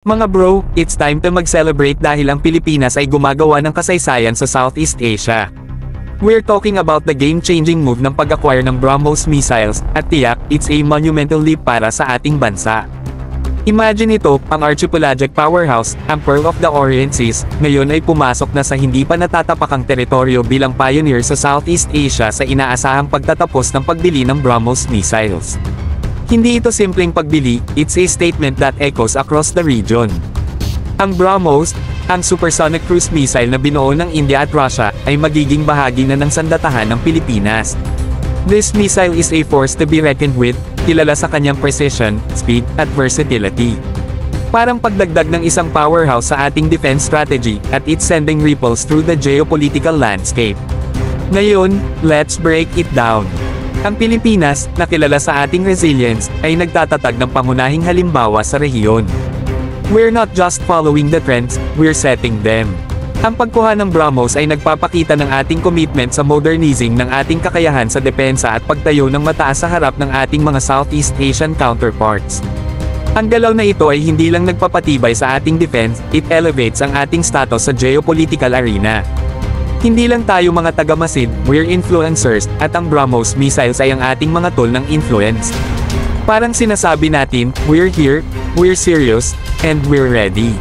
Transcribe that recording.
Mga bro, it's time to mag-celebrate dahil ang Pilipinas ay gumagawa ng kasaysayan sa Southeast Asia. We're talking about the game-changing move ng pag-acquire ng BrahMos missiles, at tiyak, it's a monumental leap para sa ating bansa. Imagine ito, ang archipelagic powerhouse, ang Pearl of the Orient Seas, ngayon ay pumasok na sa hindi pa natatapakang teritoryo bilang pioneer sa Southeast Asia sa inaasahang pagtatapos ng pagbili ng BrahMos missiles. Hindi ito simpleng pagbili, it's a statement that echoes across the region. Ang BrahMos, ang supersonic cruise missile na binuo ng India at Russia, ay magiging bahagi na ng sandatahan ng Pilipinas. This missile is a force to be reckoned with, kilala sa kanyang precision, speed, at versatility. Parang pagdagdag ng isang powerhouse sa ating defense strategy, at it's sending ripples through the geopolitical landscape. Ngayon, let's break it down. Ang Pilipinas, na kilala sa ating resilience, ay nagtatatag ng pangunahing halimbawa sa rehiyon. We're not just following the trends, we're setting them. Ang pagkuha ng BrahMos ay nagpapakita ng ating commitment sa modernizing ng ating kakayahan sa depensa at pagtayo ng mataas sa harap ng ating mga Southeast Asian counterparts. Ang galaw na ito ay hindi lang nagpapatibay sa ating defense, it elevates ang ating status sa geopolitical arena. Hindi lang tayo mga taga-masid, we're influencers, at ang BrahMos missiles ay ang ating mga tool ng influence. Parang sinasabi natin, we're here, we're serious, and we're ready.